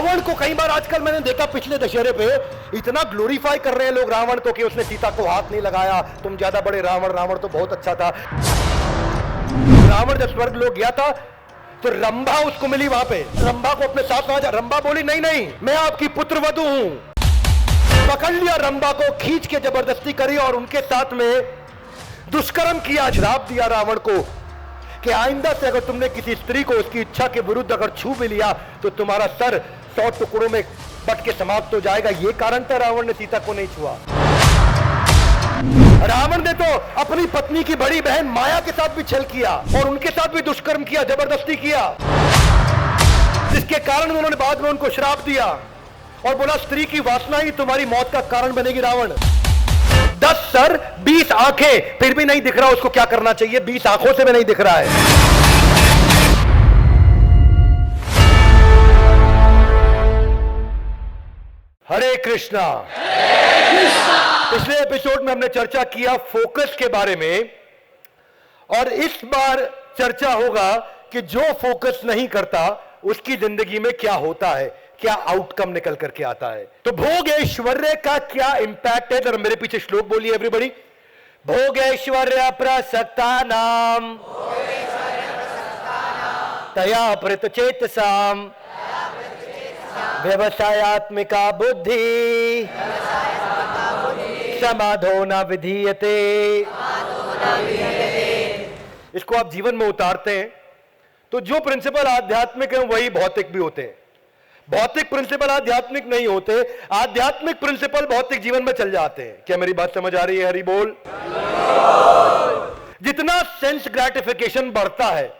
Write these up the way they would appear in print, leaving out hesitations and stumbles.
रावण को कई बार आजकल मैंने देखा पिछले दशहरे पे इतना ग्लोरीफाई कर रहे हैं लोग रावण को कि उसने सीता को हाथ नहीं लगाया, तुम ज्यादा बड़े रावण, रावण तो बहुत अच्छा था। रावण जब स्वर्ग लोग गया था तो रंभा उसको मिली वहां पे, रंभा को अपने साथ में, रंभा बोली नहीं नहीं मैं आपकी पुत्रवधू हूं। पकड़ लिया रंभा को, खींच के जबरदस्ती करी और उनके साथ में दुष्कर्म किया। श्राप दिया रावण को कि आइंदा से अगर तुमने किसी स्त्री को उसकी इच्छा के विरुद्ध अगर छू भी लिया तो तुम्हारा सर 100 टुकड़ों में बट के समाप्त हो जाएगा। ये कारण था रावण ने सीता को नहीं छुआ। रावण ने तो अपनी पत्नी की बड़ी बहन माया के साथ भी छल किया और उनके साथ भी दुष्कर्म किया, जबरदस्ती किया, जिसके कारण उन्होंने बाद में उनको श्राप दिया और बोला स्त्री की वासना ही तुम्हारी मौत का कारण बनेगी। रावण 10 सर 20 आंखें, फिर भी नहीं दिख रहा उसको क्या करना चाहिए, 20 आंखों से भी नहीं दिख रहा है। हरे कृष्णा। पिछले एपिसोड में हमने चर्चा किया फोकस के बारे में और इस बार चर्चा होगा कि जो फोकस नहीं करता उसकी जिंदगी में क्या होता है, क्या आउटकम निकल करके आता है। तो भोग ऐश्वर्य का क्या इंपैक्ट है, जरा मेरे पीछे श्लोक बोलिए एवरीबॉडी। भोग ऐश्वर्य प्रसक्ता नाम तया प्रत चेतसाम व्यवसायत्मिका बुद्धि समाधो न विधीयते। इसको आप जीवन में उतारते हैं तो जो प्रिंसिपल आध्यात्मिक है वही भौतिक भी होते हैं। भौतिक प्रिंसिपल आध्यात्मिक नहीं होते, आध्यात्मिक प्रिंसिपल भौतिक जीवन में चल जाते हैं। क्या मेरी बात समझ आ रही है? हरि बोल। जितना सेंस ग्रेटिफिकेशन बढ़ता है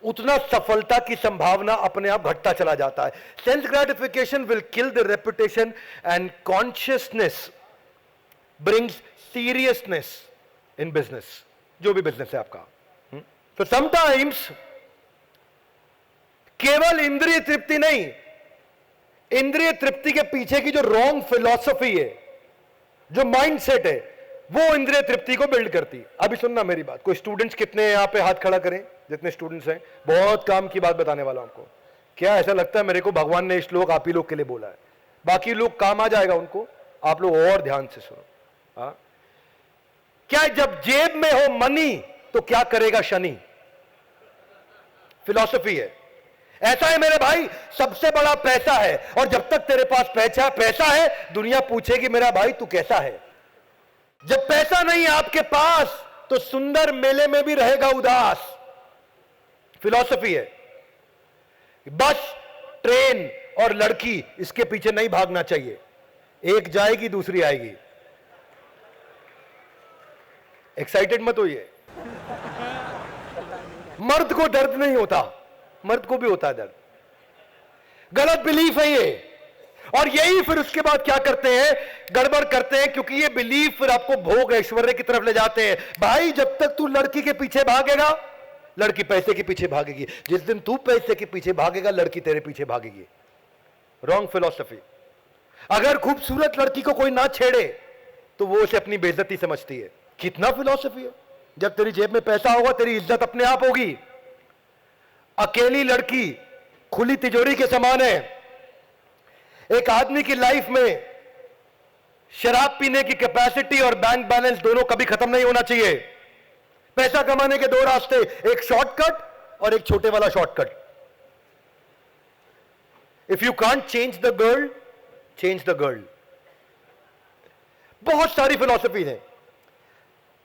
उतना सफलता की संभावना अपने आप घटता चला जाता है। Sense gratification will kill the reputation and consciousness brings seriousness in business, जो भी बिजनेस है आपका। तो समटाइम्स केवल इंद्रिय तृप्ति नहीं, इंद्रिय तृप्ति के पीछे की जो रॉन्ग फिलॉसफी है, जो माइंडसेट है, वो इंद्रिय तृप्ति को बिल्ड करती है। अभी सुनना मेरी बात। कोई स्टूडेंट्स कितने हैं यहां पे? हाथ खड़ा करें जितने स्टूडेंट्स हैं। बहुत काम की बात बताने वाला हूं आपको। क्या ऐसा लगता है मेरे को भगवान ने इस लोग आप ही लोग के लिए बोला है? बाकी लोग काम आ जाएगा उनको, आप लोग और ध्यान से सुनो। हाँ, क्या जब जेब में हो मनी तो क्या करेगा शनि? फिलॉसफी है। ऐसा है मेरे भाई, सबसे बड़ा पैसा है और जब तक तेरे पास पैसा है दुनिया पूछेगी मेरा भाई तू कैसा है। जब पैसा नहीं है आपके पास तो सुंदर मेले में भी रहेगा उदास। फिलॉसफी है। बस, ट्रेन और लड़की, इसके पीछे नहीं भागना चाहिए। एक जाएगी दूसरी आएगी। एक्साइटेड मत होइए। मर्द को दर्द नहीं होता, मर्द को भी होता है दर्द। गलत बिलीफ है ये। और यही फिर उसके बाद क्या करते हैं, गड़बड़ करते हैं, क्योंकि ये बिलीफ फिर आपको भोग ऐश्वर्य की तरफ ले जाते हैं। भाई जब तक तू लड़की के पीछे भागेगा लड़की पैसे के पीछे भागेगी। जिस दिन तू पैसे के पीछे भागेगा लड़की तेरे पीछे भागेगी। Wrong philosophy. अगर खूबसूरत लड़की को कोई ना छेड़े तो वो उसे अपनी बेइज्जती समझती है। कितना फिलॉसफी है। जब तेरी जेब में पैसा होगा तेरी इज्जत अपने आप होगी। अकेली लड़की खुली तिजोरी के समान है। एक आदमी की लाइफ में शराब पीने की कैपेसिटी और बैंक बैलेंस दोनों कभी खत्म नहीं होना चाहिए। पैसा कमाने के 2 रास्ते, एक शॉर्टकट और एक छोटे वाला shortcut. If you can't change the girl, change the girl. बहुत सारी फिलॉसफी है।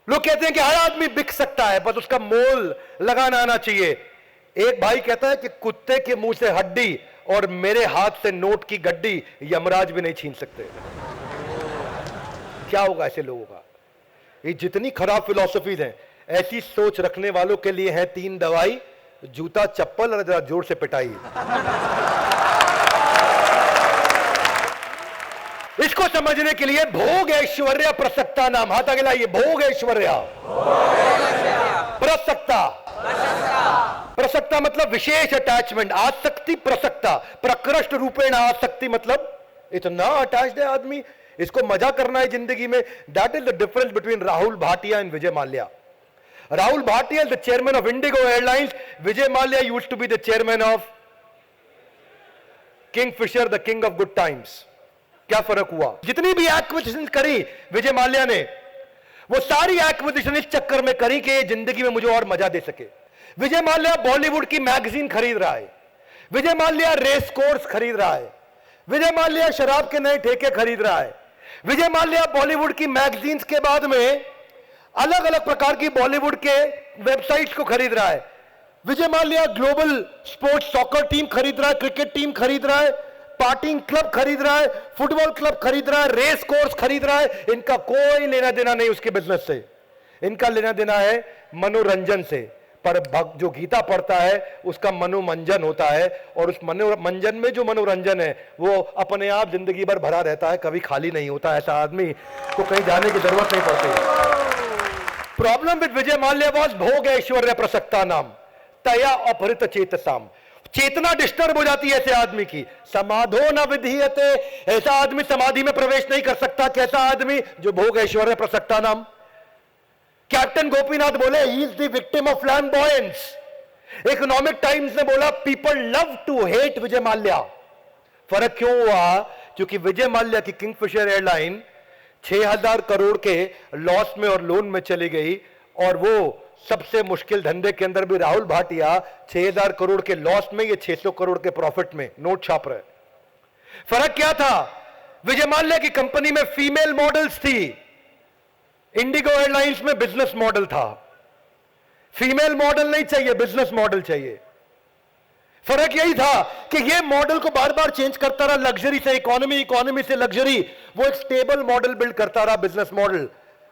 लोग कहते हैं कि हर आदमी बिक सकता है, बस उसका मोल लगाना आना चाहिए। एक भाई कहता है कि कुत्ते के मुंह से हड्डी और मेरे हाथ से नोट की गड्डी यमराज भी नहीं छीन सकते। क्या होगा ऐसे लोगों का? ये जितनी खराब फिलॉसफीज हैं, ऐसी सोच रखने वालों के लिए है 3 दवाई, जूता, चप्पल और जरा जोर से पिटाई। इसको समझने के लिए भोग ऐश्वर्य प्रसक्ता नाम, हाथ आगे लाइए। भोग ऐश्वर्य प्रसक्ता। प्रसक्ता मतलब विशेष अटैचमेंट, आसक्ति। प्रसक्ता प्रकृष्ट रूपेण आसक्ति मतलब इतना अटैच्ड है आदमी, इसको मजा करना है जिंदगी में। That is the difference between Rahul Bhatia and Vijay Mallya. Rahul Bhatia is the chairman of Indigo Airlines. Vijay Mallya used to be the chairman of Kingfisher the king of good times. क्या फर्क हुआ? जितनी भी एक्विजिशन करी विजय माल्या ने, वो सारी एक्विजिशन इस चक्कर में करी कि जिंदगी में मुझे और मजा दे सके। विजय माल्या बॉलीवुड की मैगजीन खरीद रहा है, विजय माल्या रेस कोर्स खरीद रहा है, विजय माल्या शराब के नए ठेके खरीद रहा है, विजय माल्या बॉलीवुड की मैगजीन्स के बाद में अलग अलग प्रकार की बॉलीवुड के वेबसाइट्स को खरीद रहा है, Vijay Mallya global sports soccer team खरीद रहा है, क्रिकेट टीम खरीद रहा है, पार्टिंग क्लब खरीद रहा है, फुटबॉल क्लब खरीद रहा है, रेस कोर्स खरीद रहा है। इनका कोई लेना देना नहीं उसके बिजनेस से, इनका लेना देना है मनोरंजन से। पर भक्त जो गीता पढ़ता है उसका मनोमंजन होता है, और उस मनोरंजन में जो मनोरंजन है वो अपने आप जिंदगी भर भरा रहता है, कभी खाली नहीं होता। ऐसा आदमी को कहीं जाने की जरूरत नहीं पड़ती। Problem with Vijay Mallya was भोग ऐश्वर्य प्रसक्ता नाम तया अपहृत चेतसाम। चेतना डिस्टर्ब हो जाती है ऐसे आदमी की। समाधो न विधीयते, ऐसा आदमी समाधि में प्रवेश नहीं कर सकता। कैसा आदमी? जो भोग ऐश्वर्य प्रसक्ता नाम। कैप्टन गोपीनाथ बोले he is the victim of flamboyance. Economic Times ने बोला people love to hate Vijay Mallya. फर्क क्यों हुआ? क्योंकि विजय माल्या की किंगफिशर एयरलाइन 6000 करोड़ के लॉस में और लोन में चली गई, और वो सबसे मुश्किल धंधे के अंदर भी राहुल भाटिया 6000 करोड़ के लॉस में, ये 600 करोड़ के प्रॉफिट में नोट छाप रहे। फर्क क्या था? विजय माल्या की कंपनी में फीमेल मॉडल्स थी, इंडिगो एयरलाइंस में बिजनेस मॉडल था। फीमेल मॉडल नहीं चाहिए, बिजनेस मॉडल चाहिए। फर्क यही था कि ये मॉडल को बार बार चेंज करता रहा, लग्जरी से इकोनॉमी, इकोनॉमी से लग्जरी। वो एक स्टेबल मॉडल बिल्ड करता रहा, बिजनेस मॉडल।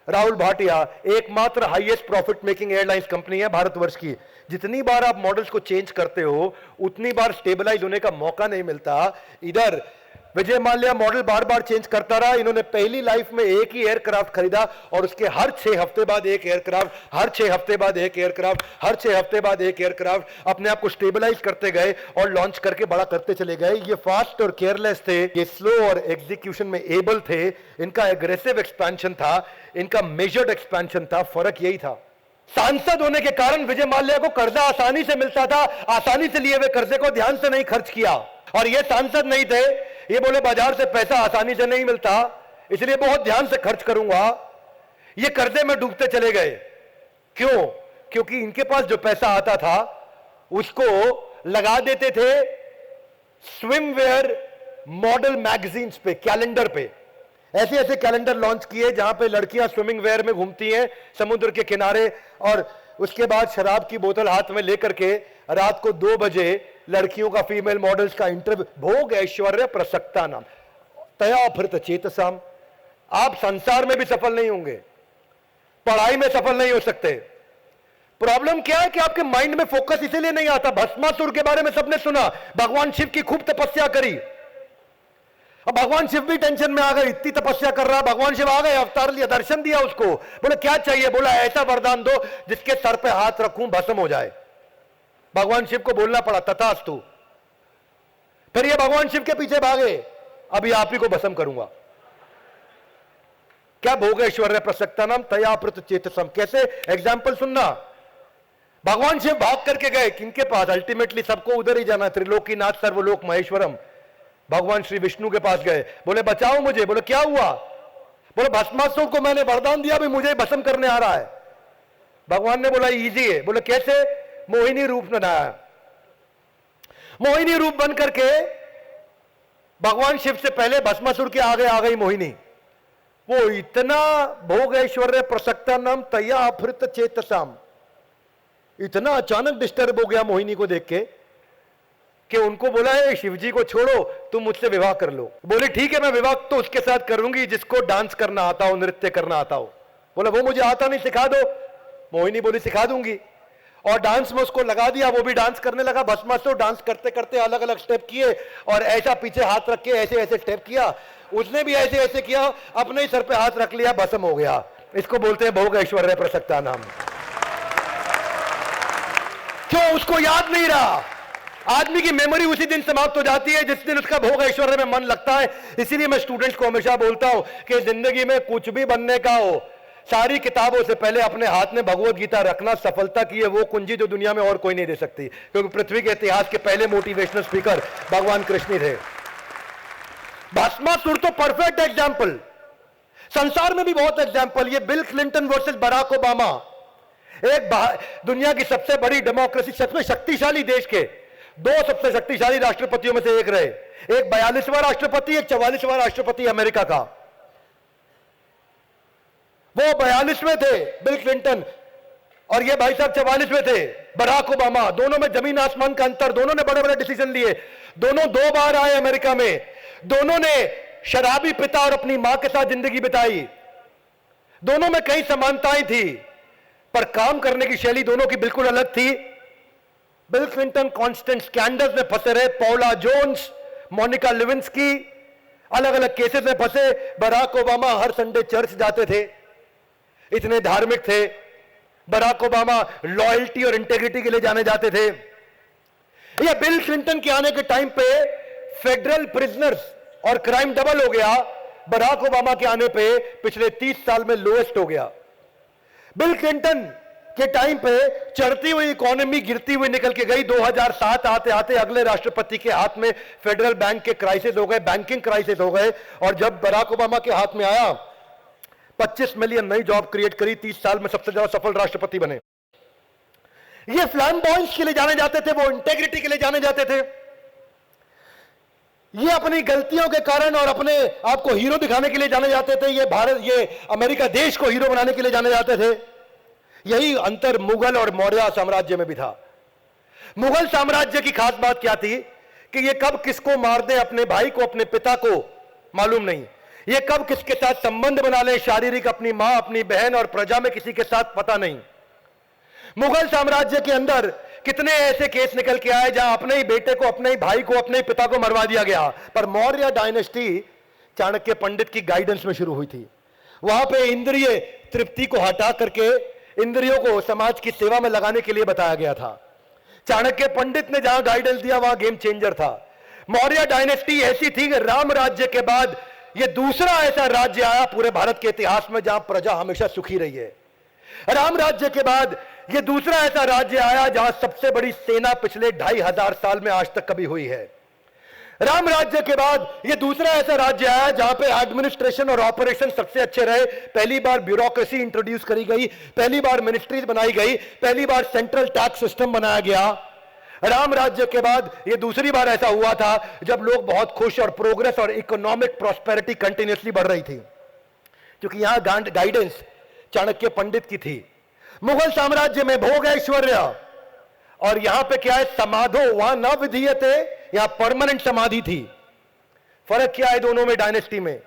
राहुल भाटिया एकमात्र highest profit making airlines company है भारतवर्ष की। जितनी बार आप मॉडल्स को चेंज करते हो उतनी बार स्टेबलाइज होने का मौका नहीं मिलता। इधर विजय माल्या मॉडल बार बार चेंज करता रहा। इन्होंने पहली लाइफ में एक ही एयरक्राफ्ट खरीदा, और उसके हर 6 हफ्ते बाद एक एयरक्राफ्ट, हर 6 हफ्ते बाद एक एयरक्राफ्ट, हर 6 हफ्ते बाद एक एयरक्राफ्ट अपने आप को स्टेबलाइज करते गए और लॉन्च करके बड़ा करते चले गए। ये फास्ट और केयरलेस थे, ये स्लो और एग्जीक्यूशन में एबल थे। इनका एग्रेसिव एक्सपेंशन था, इनका मेजर्ड एक्सपेंशन था। फर्क यही था। सांसद होने के कारण विजय माल्या को कर्जा आसानी से मिलता था। आसानी से लिए हुए कर्जे को ध्यान से नहीं खर्च किया। और ये सांसद नहीं थे, ये बोले बाजार से पैसा आसानी से नहीं मिलता, इसलिए बहुत ध्यान से खर्च करूंगा। ये कर्जे में डूबते चले गए। क्यों? क्योंकि इनके पास जो पैसा आता था उसको लगा देते थे स्विमवेयर मॉडल मैगजीन्स पे, कैलेंडर पे। ऐसे ऐसे कैलेंडर लॉन्च किए जहां पे लड़कियां स्विमिंग वेयर में घूमती हैं समुद्र के किनारे, और उसके बाद शराब की बोतल हाथ में लेकर के रात को 2 बजे लड़कियों का, फीमेल मॉडल्स का इंटरव्यू। भोग ऐश्वर्य प्रसक्ता नाम तया अपहृत चेतसाम। आप संसार में भी सफल नहीं होंगे, पढ़ाई में सफल नहीं हो सकते। प्रॉब्लम क्या है कि आपके माइंड में फोकस इसीलिए नहीं आता। भस्मासुर के बारे में सबने सुना, भगवान शिव की खूब तपस्या करी। अब भगवान शिव भी टेंशन में आ गए, इतनी तपस्या कर रहा। भगवान शिव आ गए, अवतार लिया, दर्शन दिया उसको। बोले क्या चाहिए? बोला ऐसा वरदान दो जिसके सर पे हाथ रखूं भस्म हो जाए। भगवान शिव को बोलना पड़ा तथास्तु। फिर ये भगवान शिव के पीछे भागे, अभी आप ही को भस्म करूंगा। क्या भोग ऐश्वर्य प्रसक्ता नाम तयाप्रत चेतसम। कैसे? एग्जाम्पल सुनना। भगवान शिव भाग करके गए किनके पास? अल्टीमेटली सबको उधर ही जाना, त्रिलोकीनाथ सर्वलोक महेश्वरम। भगवान श्री विष्णु के पास गए, बोले बचाओ मुझे। बोले क्या हुआ? बोले भस्मासुर को मैंने वरदान दिया, भी मुझे भस्म करने आ रहा है। भगवान ने बोला इजी है। बोले कैसे? मोहिनी रूप बनाया। मोहिनी रूप बन करके भगवान शिव से पहले भस्मासुर के आगे आ गई मोहिनी। वो इतना भोग ऐश्वर्य प्रसक्ता नाम तया अपहृत चेतसाम, इतना अचानक डिस्टर्ब हो गया मोहिनी को देख के कि उनको बोला है शिवजी को छोड़ो, तुम मुझसे विवाह कर लो। बोले ठीक है, मैं विवाह तो उसके साथ करूंगी जिसको डांस करना आता हो, नृत्य करना आता हो। बोला वो मुझे आता नहीं, सिखा दो। मोहिनी बोली सिखा दूंगी, और डांस में उसको लगा दिया। वो भी डांस करने लगा। भस्मासुर डांस करते करते अलग अलग स्टेप किए, और ऐसा पीछे हाथ रख के ऐसे ऐसे स्टेप किया। उसने भी ऐसे ऐसे किया, अपने ही सर पे हाथ रख लिया, भस्म हो गया। इसको बोलते हैं भोग ऐश्वर्य प्रसक्ता नाम। क्यों? उसको याद नहीं रहा। आदमी की मेमोरी उसी दिन समाप्त हो जाती है जिस दिन उसका भोग ऐश्वर्य में मन लगता है। इसीलिए मैं स्टूडेंट्स को हमेशा बोलता हूं कि जिंदगी में कुछ भी बनने का हो, सारी किताबों से पहले अपने हाथ में भगवत गीता रखना। सफलता की है वो कुंजी जो दुनिया में और कोई नहीं दे सकती, क्योंकि पृथ्वी के इतिहास के पहले मोटिवेशनल स्पीकर भगवान कृष्ण थे। भस्मासुर तो परफेक्ट एग्जाम्पल, संसार में भी बहुत एग्जाम्पल। ये Bill Clinton versus Barack Obama, एक दुनिया की सबसे बड़ी डेमोक्रेसी, सबसे शक्तिशाली देश के दो सबसे शक्तिशाली राष्ट्रपतियों में से एक रहे। एक 42वां राष्ट्रपति, एक 44वां राष्ट्रपति अमेरिका का। वो 42वें थे बिल क्लिंटन, और ये भाई साहब 44वें थे बराक ओबामा। दोनों में जमीन आसमान का अंतर। दोनों ने बड़े बड़े डिसीजन लिए। दोनों 2 बार आए अमेरिका में। दोनों ने शराबी पिता और अपनी मां के साथ जिंदगी बिताई। दोनों में कई समानताएं थी, पर काम करने की शैली दोनों की बिल्कुल अलग थी। बिल क्लिंटन कांस्टेंट स्कैंडल्स में फंसे रहे, पौला जोन्स, मोनिका लेविंस्की, अलग अलग केसेस में फंसे। बराक ओबामा हर संडे चर्च जाते थे, इतने धार्मिक थे। बराक ओबामा लॉयल्टी और इंटेग्रिटी के लिए जाने जाते थे। ये बिल क्लिंटन के आने के टाइम पे फेडरल प्रिजनर्स और क्राइम डबल हो गया। बराक ओबामा के आने पे पिछले 30 साल में लोएस्ट हो गया। बिल क्लिंटन के टाइम पे चढ़ती हुई इकोनॉमी गिरती हुई निकल के गई। 2007 आते आते अगले राष्ट्रपति के हाथ में फेडरल बैंक के क्राइसिस हो गए, बैंकिंग क्राइसिस हो गए। और जब बराक ओबामा के हाथ में आया, 25 मिलियन नई जॉब क्रिएट करी, 30 साल में सबसे ज्यादा सफल राष्ट्रपति बने। ये फ्लैम्बॉयंस के लिए जाने जाते थे, वो इंटेग्रिटी के लिए जाने जाते थे। ये अपनी गलतियों के कारण और अपने आप को हीरो दिखाने के लिए जाने जाते थे। ये भारत, ये अमेरिका देश को हीरो बनाने के लिए जाने जाते थे। यही अंतर मुगल और मौर्य साम्राज्य में भी था। मुगल साम्राज्य की खास बात क्या थी कि ये कब किसको मार दे, अपने भाई को, अपने पिता को मालूम नहीं। ये कब किसके साथ संबंध बना ले, शारीरिक, अपनी मां, अपनी बहन और प्रजा में किसी के साथ पता नहीं। मुगल साम्राज्य के अंदर कितने ऐसे केस निकल के आए जहां अपने ही बेटे को, अपने ही भाई को, अपने ही पिता को मरवा दिया गया। पर मौर्य डायनेस्टी चाणक्य पंडित की गाइडेंस में शुरू हुई थी। वहां पे इंद्रिय तृप्ति को हटा करके इंद्रियों को समाज की सेवा में लगाने के लिए बताया गया था। चाणक्य पंडित ने जहां गाइडेंस दिया वहां गेम चेंजर था। मौर्य डायनेस्टी ऐसी थी कि राम राज्य के बाद यह दूसरा ऐसा राज्य आया पूरे भारत के इतिहास में जहां प्रजा हमेशा सुखी रही है। राम राज्य के बाद यह दूसरा ऐसा राज्य आया जहां सबसे बड़ी सेना पिछले 2500 साल में आज तक कभी हुई है। राम राज्य के बाद यह दूसरा ऐसा राज्य आया जहां पे एडमिनिस्ट्रेशन और ऑपरेशन सबसे अच्छे रहे। पहली बार ब्यूरोक्रेसी इंट्रोड्यूस करी गई, पहली बार मिनिस्ट्रीज बनाई गई, पहली बार सेंट्रल टैक्स सिस्टम बनाया गया। राम राज्य के बाद यह दूसरी बार ऐसा हुआ था जब लोग बहुत खुश और प्रोग्रेस और इकोनॉमिक प्रॉस्पेरिटी कंटिन्यूसली बढ़ रही थी, क्योंकि यहां गाइडेंस चाणक्य पंडित की थी। मुगल साम्राज्य में भोग ऐश्वर्य, और यहां पे क्या है, समाधो, वहां न विधीयते, यहां परमानेंट समाधि थी। फर्क क्या है दोनों में, डायनेस्टी में?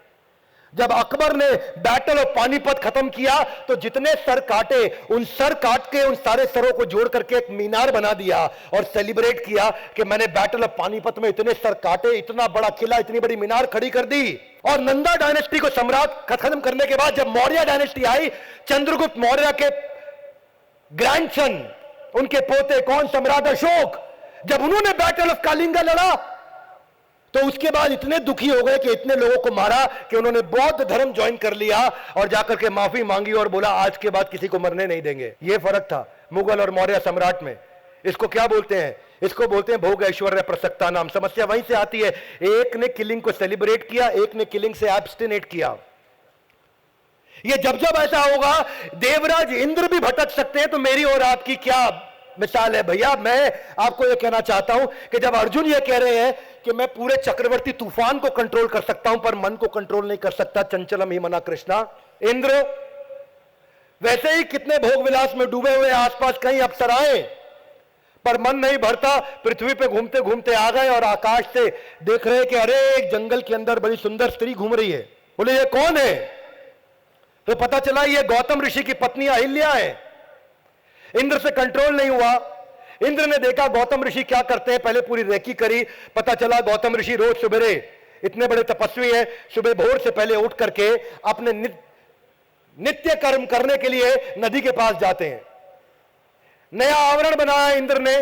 जब अकबर ने बैटल ऑफ पानीपत खत्म किया तो जितने सर काटे, उन सर काट के उन सारे सरों को जोड़ करके एक मीनार बना दिया और सेलिब्रेट किया कि मैंने बैटल ऑफ पानीपत में इतने सर काटे, इतना बड़ा किला, इतनी बड़ी मीनार खड़ी कर दी। और नंदा डायनेस्टी को सम्राट खत्म करने के बाद जब मौर्य डायनेस्टी आई, चंद्रगुप्त मौर्य के ग्रैंडसन, उनके पोते कौन, सम्राट अशोक, जब उन्होंने बैटल ऑफ कालिंगा लड़ा तो उसके बाद इतने दुखी हो गए कि इतने लोगों को मारा कि उन्होंने बौद्ध धर्म ज्वाइन कर लिया और जाकर के माफी मांगी और बोला आज के बाद किसी को मरने नहीं देंगे। यह फर्क था मुगल और मौर्य सम्राट में। इसको क्या बोलते हैं? इसको बोलते हैं भोग ऐश्वर्य प्रसक्ता नाम। समस्या वहीं से आती है। एक ने किलिंग को सेलिब्रेट किया, एक ने किलिंग से एब्स्टिनेट किया। ये जब जब ऐसा होगा, देवराज इंद्र भी भटक सकते हैं। तो मेरी और आपकी क्या मिसाल है भैया? मैं आपको यह कहना चाहता हूं कि जब अर्जुन यह कह रहे हैं कि मैं पूरे चक्रवर्ती तूफान को कंट्रोल कर सकता हूं पर मन को कंट्रोल नहीं कर सकता, चंचलम ही मना कृष्णा, इंद्र वैसे ही कितने भोग विलास में डूबे हुए आसपास कहीं अप्सराएं, पर मन नहीं भरता। पृथ्वी पे घूमते घूमते आ गए और आकाश से देख रहे कि अरे एक जंगल के अंदर बड़ी सुंदर स्त्री घूम रही है। बोले ये कौन है? तो पता चला ये गौतम ऋषि की पत्नी अहिल्या है। इंद्र से कंट्रोल नहीं हुआ। इंद्र ने देखा गौतम ऋषि क्या करते हैं, पहले पूरी रेकी करी। पता चला गौतम ऋषि रोज सुबेरे, इतने बड़े तपस्वी हैं, सुबह भोर से पहले उठ करके अपने नित्य कर्म करने के लिए नदी के पास जाते हैं। नया आवरण बनाया इंद्र ने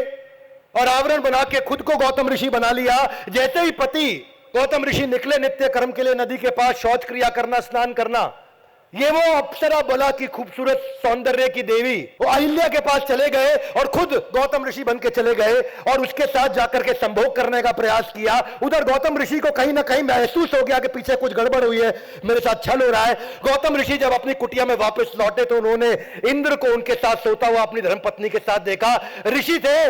और आवरण बना के खुद को गौतम ऋषि बना लिया। जैसे ही पति गौतम ऋषि निकले नित्य कर्म के लिए नदी के पास, शौच क्रिया करना, स्नान करना, ये वो अप्सरा बला की खूबसूरत सौंदर्य की देवी वो अहिल्या के पास चले गए और खुद गौतम ऋषि बन के चले गए और उसके साथ जाकर के संभोग करने का प्रयास किया। उधर गौतम ऋषि को कहीं ना कहीं महसूस हो गया कि पीछे कुछ गड़बड़ हुई है, मेरे साथ छल हो रहा है। गौतम ऋषि जब अपनी कुटिया में वापस लौटे तो उन्होंने इंद्र को उनके साथ सोता हुआ अपनी धर्मपत्नी के साथ देखा। ऋषि थे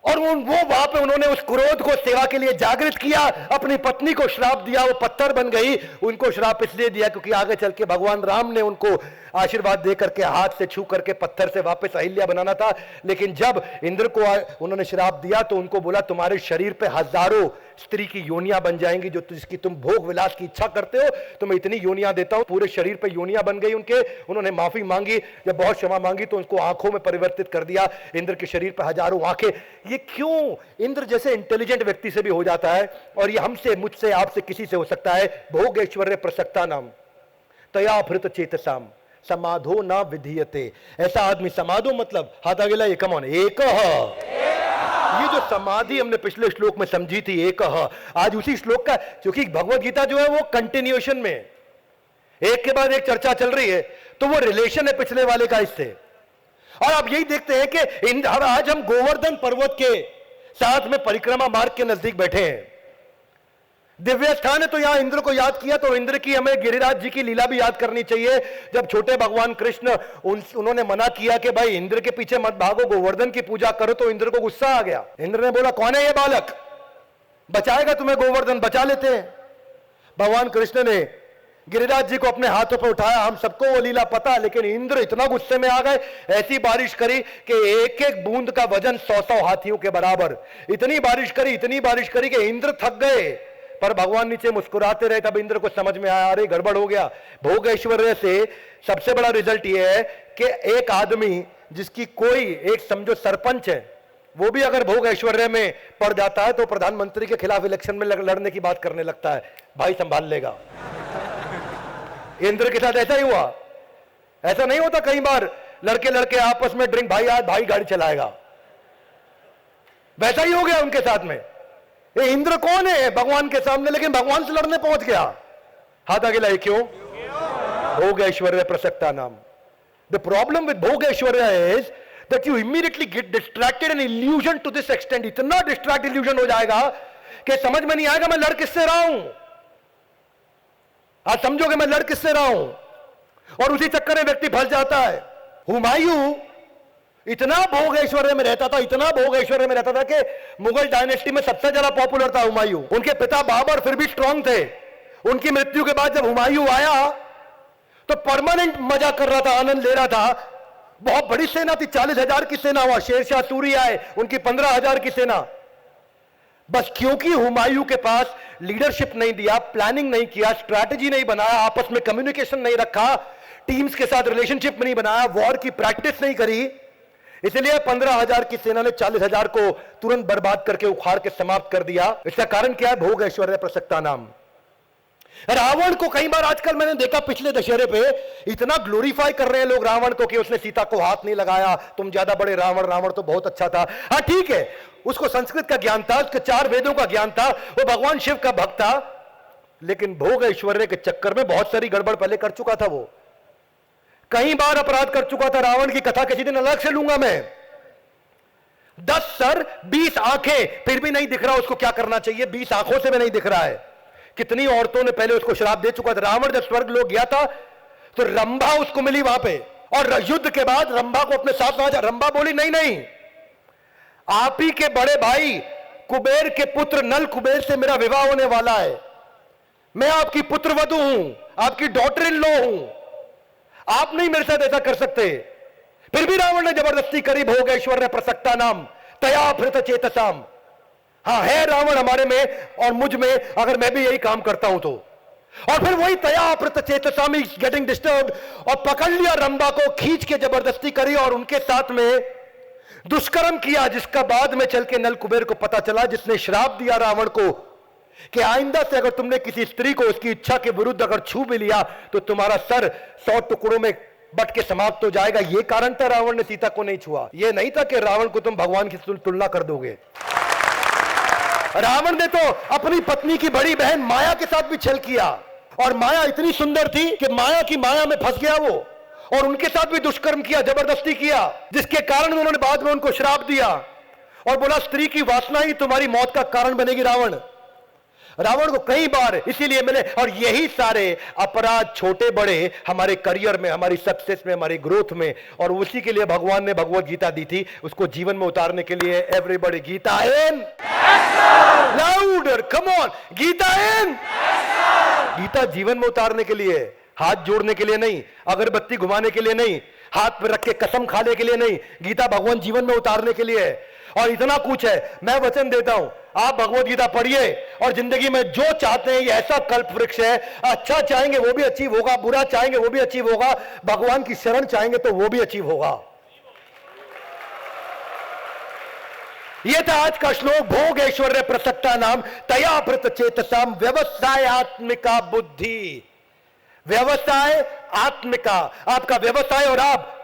और वो वहां पे उन्होंने उस क्रोध को सेवा के लिए जागृत किया, अपनी पत्नी को श्राप दिया, वो पत्थर बन गई। उनको श्राप इसलिए दिया क्योंकि आगे चल के भगवान राम ने उनको आशीर्वाद दे करके हाथ से छू करके पत्थर से वापस अहिल्या बनाना था। लेकिन जब इंद्र को उन्होंने श्राप दिया तो उनको बोला तुम्हारे शरीर पे हजारों स्त्री की योनियां बन जाएंगी, जो जिसकी तुम भोग विलास की इच्छा करते हो, तो मैं इतनी योनियां देता हूं। पूरे शरीर पे योनियां बन गई उनके। उन्होंने माफी मांगी, जब बहुत क्षमा मांगी तो उनको आंखों में परिवर्तित कर दिया। इंद्र के शरीर पे हजारों आंखें। ये क्यों इंद्र जैसे इंटेलिजेंट व्यक्ति से भी हो जाता है और ये हमसे, मुझसे, आपसे, किसी से हो सकता है। भोग ऐश्वर्य प्रसक्ता नाम तया भृत चेतसाम समाधो ना विधीयते। ऐसा आदमी, समाधो मतलब हाथ आगे लाइए, कम ऑन, एक ये जो समाधि हमने पिछले श्लोक में समझी थी, एक आज उसी श्लोक का, क्योंकि भगवत गीता जो है वो कंटिन्यूएशन में एक के बाद एक चर्चा चल रही है, तो वो रिलेशन है पिछले वाले का इससे। और आप यही देखते हैं कि आज हम गोवर्धन पर्वत के साथ में परिक्रमा मार्ग के नजदीक बैठे हैं। दिव्य स्थान है तो यहां इंद्र को याद किया, तो इंद्र की हमें गिरिराज जी की लीला भी याद करनी चाहिए। जब छोटे भगवान कृष्ण उन्होंने मना किया कि भाई इंद्र के पीछे मत भागो, गोवर्धन की पूजा करो, तो इंद्र को गुस्सा आ गया। इंद्र ने बोला कौन है ये बालक, बचाएगा तुम्हें गोवर्धन, बचा लेते हैं। भगवान कृष्ण ने गिरिराज जी को अपने हाथों पर उठाया। हम सबको वो लीला पता, लेकिन इंद्र इतना गुस्से में आ गए, ऐसी बारिश करी कि एक एक बूंद का वजन 100-100 हाथियों के बराबर। इतनी बारिश करी कि इंद्र थक गए। पर भगवान नीचे मुस्कुराते रहे। तब इंद्र को समझ में आया, अरे गड़बड़ हो गया। भोग ऐश्वर्य से सबसे बड़ा रिजल्ट यह है कि एक आदमी जिसकी कोई, एक समझो सरपंच है, वो भी अगर भोग ऐश्वर्य में पड़ जाता है तो प्रधानमंत्री के खिलाफ इलेक्शन में लड़ने की बात करने लगता है, भाई संभाल लेगा। इंद्र के साथ ऐसा ही हुआ। ऐसा नहीं होता कई बार लड़के लड़के आपस में ड्रिंक, भाई आज भाई गाड़ी चलाएगा, वैसा ही हो गया उनके साथ में। ये इंद्र कौन है भगवान के सामने, लेकिन भगवान से लड़ने पहुंच गया। हाथ आगे लाए, क्यों? भोग ऐश्वर्य प्रसक्ता नाम। द प्रॉब्लम विद भोग ऐश्वर्य is that you immediately get distracted and illusion to this extent. इतना डिस्ट्रैक्ट इल्यूजन हो जाएगा कि समझ में नहीं आएगा मैं लड़ किससे रहा हूं। आज समझोगे मैं लड़ किससे रहा हूं, और उसी चक्कर में व्यक्ति फंस जाता है। हुमायूं इतना भोग ऐश्वर्य में रहता था, इतना भोग ऐश्वर्य में रहता था कि मुगल डायनेस्टी में सबसे ज्यादा पॉपुलर था हुमायूं। उनके पिता बाबर फिर भी स्ट्रांग थे। उनकी मृत्यु के बाद जब हुमायूं आया तो परमानेंट मजा कर रहा था, आनंद ले रहा था। बहुत बड़ी सेना थी, 40,000 की सेना हुआ। शेरशाह सूरी आए, उनकी 15,000 की सेना। बस क्योंकि हुमायूं के पास लीडरशिप नहीं दिया, प्लानिंग नहीं किया, स्ट्रैटेजी नहीं बनाया, आपस में कम्युनिकेशन नहीं रखा, टीम्स के साथ रिलेशनशिप नहीं बनाया, वॉर की प्रैक्टिस नहीं करी, इसलिए 15,000 की सेना ने 40,000 को तुरंत बर्बाद करके उखाड़ के समाप्त कर दिया। इसका कारण क्या है? भोग ऐश्वर्य प्रसक्ता नाम। रावण को कई बार आजकल मैंने देखा, पिछले दशहरे पे इतना ग्लोरीफाई कर रहे हैं लोग रावण को कि उसने सीता को हाथ नहीं लगाया, तुम ज्यादा बड़े रावण, रावण तो बहुत अच्छा था। हाँ ठीक है, उसको संस्कृत का ज्ञान था, उसके 4 वेदों का ज्ञान था, वो भगवान शिव का भक्त था, लेकिन भोग ऐश्वर्य के चक्कर में बहुत सारी गड़बड़ पहले कर चुका था। वो कई बार अपराध कर चुका था। रावण की कथा किसी दिन अलग से लूंगा मैं। 10 सर 20 आंखें, फिर भी नहीं दिख रहा उसको क्या करना चाहिए। 20 आंखों से भी नहीं दिख रहा है। कितनी औरतों ने पहले उसको श्राप दे चुका था। रावण जब स्वर्ग लोक गया था तो रंभा उसको मिली वहां पे, और युद्ध के बाद रंभा को अपने साथ वहां। रंभा बोली नहीं नहीं, आप ही के बड़े भाई कुबेर के पुत्र नल कुबेर से मेरा विवाह होने वाला है, मैं आपकी पुत्रवधू हूं, आपकी डॉटर इन लॉ हूं, आप नहीं मेरे साथ ऐसा कर सकते। फिर भी रावण ने जबरदस्ती करी। भोग ऐश्वर्य प्रसक्ता नाम तया भृत चेतसाम। हाँ है रावण हमारे में और मुझ में, अगर मैं भी यही काम करता हूं तो। और फिर वही तया भृत चेतसाम इज गेटिंग डिस्टर्ब, और पकड़ लिया रंभा को, खींच के जबरदस्ती करी और उनके साथ में दुष्कर्म किया, जिसका बाद में चल के नल कुबेर को पता चला, जिसने श्राप दिया रावण को कि आइंदा से अगर तुमने किसी स्त्री को उसकी इच्छा के विरुद्ध अगर छू भी लिया तो तुम्हारा सर 100 टुकड़ों में बट के समाप्त हो जाएगा। यह कारण था रावण ने सीता को नहीं छुआ। यह नहीं था कि रावण को तुम भगवान की तुलना कर दोगे। रावण ने तो अपनी पत्नी की बड़ी बहन माया के साथ भी छल किया, और माया इतनी सुंदर थी कि माया की माया में फंस गया वो, और उनके साथ भी दुष्कर्म किया, जबरदस्ती किया, जिसके कारण उन्होंने बाद में उनको श्राप दिया और बोला स्त्री की वासना ही तुम्हारी मौत का कारण बनेगी। रावण को कई बार इसीलिए मिले। और यही सारे अपराध छोटे बड़े हमारे करियर में, हमारी सक्सेस में, हमारी ग्रोथ में, और उसी के लिए भगवान ने भगवत गीता दी थी, उसको जीवन में उतारने के लिए। Everybody Gita in, louder, come on, Gita in. Gita जीवन में उतारने के लिए, हाथ जोड़ने के लिए नहीं, अगरबत्ती घुमाने के लिए नहीं, हाथ पे रख के कसम खाने के लिए नहीं, गीता भगवान जीवन में उतारने के लिए है। और इतना कुछ है, मैं वचन देता हूं, आप भगवत गीता पढ़िए और जिंदगी में जो चाहते हैं, ये ऐसा कल्प वृक्ष है। अच्छा चाहेंगे वो भी अचीव होगा, बुरा चाहेंगे वो भी अचीव होगा, भगवान की शरण चाहेंगे तो वो भी अचीव होगा। ये था आज का श्लोक। भोग ऐश्वर्य प्रसक्ता नाम तया प्रत चेतसाम व्यवसाय आत्मिका बुद्धि। व्यवसाय आत्मिका, आपका व्यवसाय और आप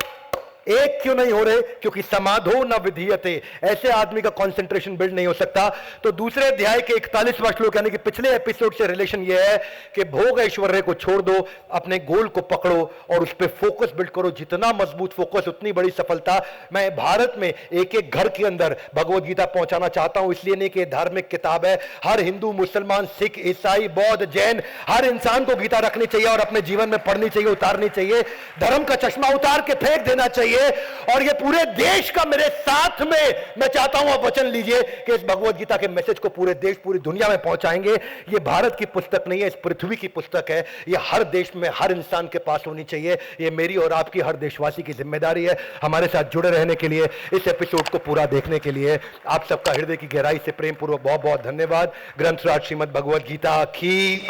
एक क्यों नहीं हो रहे? क्योंकि समाधो न विधीयते, ऐसे आदमी का कंसंट्रेशन बिल्ड नहीं हो सकता। तो दूसरे अध्याय के 41वां श्लोक यानी कि पिछले एपिसोड से रिलेशन यह है कि भोग ऐश्वर्य को छोड़ दो, अपने गोल को पकड़ो और उस पर फोकस बिल्ड करो। जितना मजबूत फोकस उतनी बड़ी सफलता। मैं भारत में एक एक घर के अंदर भगवत गीता पहुंचाना चाहता हूं, इसलिए नहीं कि धार्मिक किताब है। हर हिंदू, मुसलमान, सिख, ईसाई, बौद्ध, जैन, हर इंसान को गीता रखनी चाहिए और अपने जीवन में पढ़नी चाहिए, उतारनी चाहिए। धर्म का चश्मा उतार के फेंक देना चाहिए। और ये पूरे देश का मेरे साथ में मैं चाहता हूं आप वचन लीजिए कि इस भगवत गीता के मैसेज को पूरे देश, पूरी दुनिया में पहुंचाएंगे। ये भारत की पुस्तक नहीं है, इस पृथ्वी की पुस्तक है। ये हर देश में हर इंसान के पास होनी चाहिए। ये मेरी और आपकी, हर देशवासी की जिम्मेदारी है। हमारे साथ जुड़े रहने के लिए, इस एपिसोड को पूरा देखने के लिए आप सबका हृदय की गहराई से प्रेम पूर्वक बहुत बहुत धन्यवाद। ग्रंथराज श्रीमद् भगवत गीता की